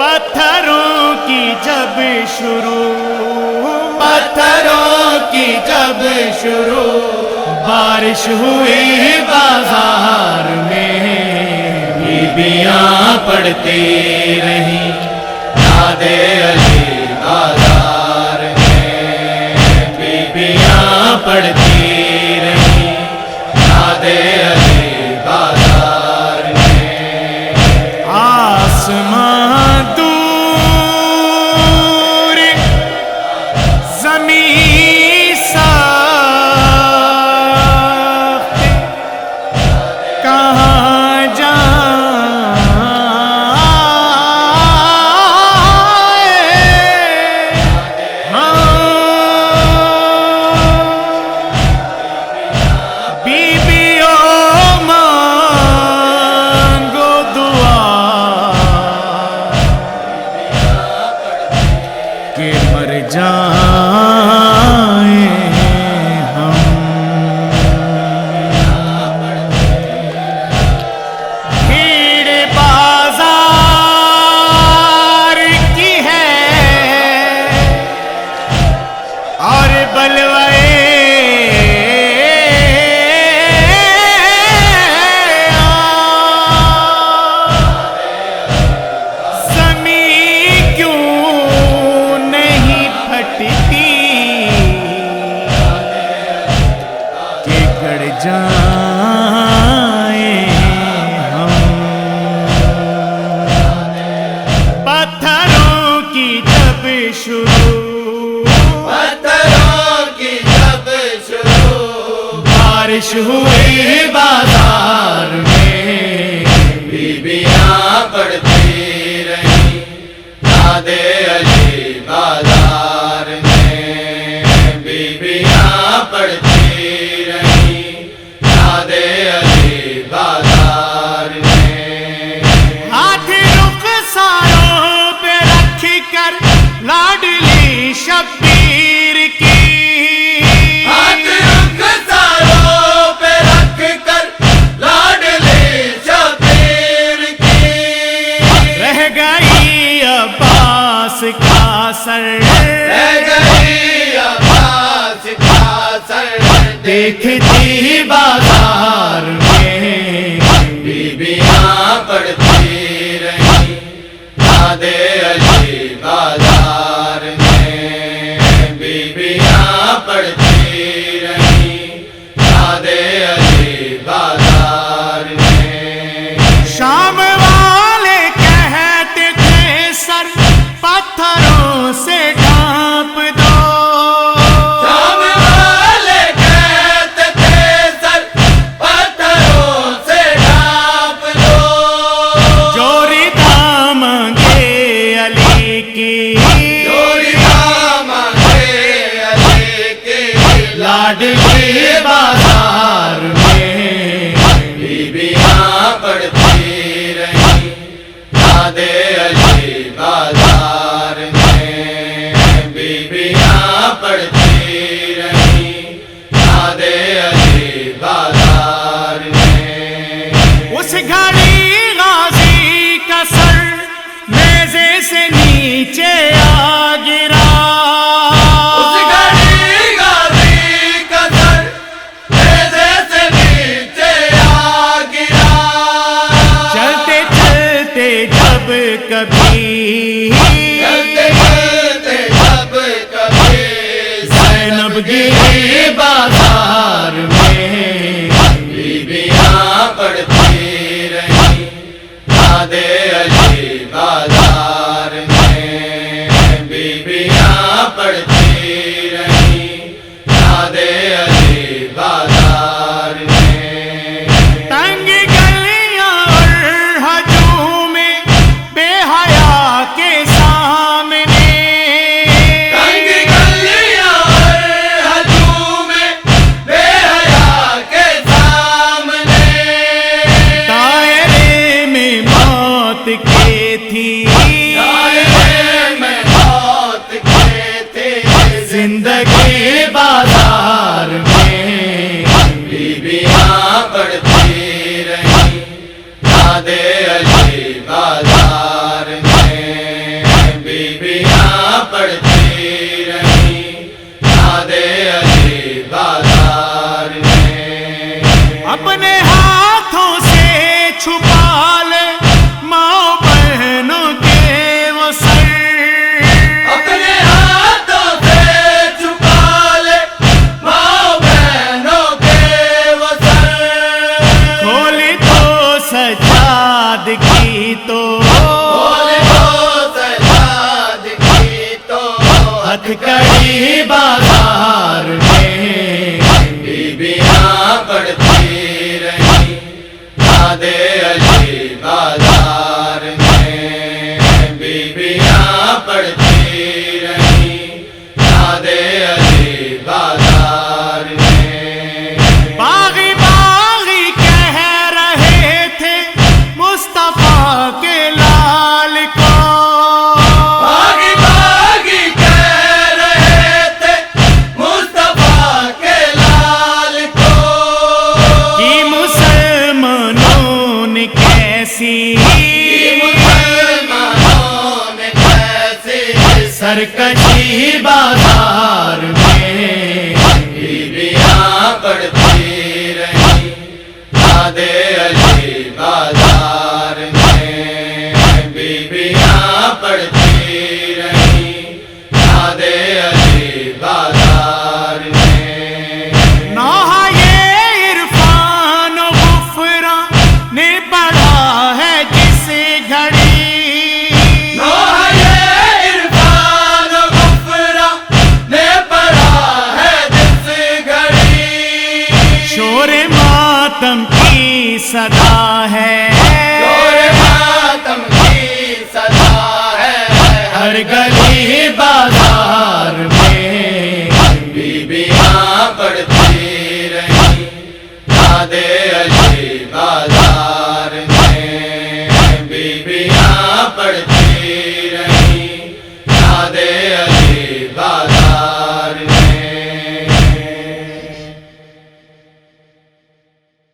پتھروں کی جب شروع بارش ہوئی بازار میں، بیبیاں پڑھتی رہیں یاد علی بازار میں، بیبیاں پڑھتی رہیں یاد علی بازار میں۔ آسمان دور زمین مر جائیں ہم، بھیڑ بازار کی ہے اور بلوائے جائیں ہم، پتھروں کی جب شروع بارش ہوئی بازار میں، بیبیاں پڑھتی رہیں یاد علی بازار میں، بیبیاں پڑھتی رہیں یاد علی بازار میں۔ ہاتھ رخساروں پہ رکھ کر لاڈلی شبیر کی، ہاتھ رخساروں پہ رکھ کر لاڈلی شبیر کی، رہ گئی عباس کا سر، رہ گئی عباس کا سر، دیکھتی بازار میں، بیبیاں پڑھتی رہیں یاد علی بازار میں، بیبیاں پڑھتی رہیں یاد علی بازار میں۔ شام والے کہتے تھے سر پتھروں سے ڈھانپ دو، لاڈلی بازار میں، بیبیاں پڑھتی رہیں یاد علی بازار میں، بیبیاں پڑھتی رہیں یاد علی بازار میں۔ اس گھڑی غازی کا سر نیزے سے نیچے آ گرا، کبھی زینب گری بازار میں، بیبیاں پڑھتی رہیں یاد علی بازار میں، بیبیاں پڑھتی رہیں یاد علی بازار میں۔ تنگ گلیاں اور ہجوم میں بے حیا کے سامنے، تنگ گلیاں اور ہجوم میں بے حیا کے سامنے، دائرے میں موت کے تھی، دائرے میں موت کے تھی، زندگی بازار میں، بیبیاں پڑھتی رہیں یاد علی بازار میں، صدا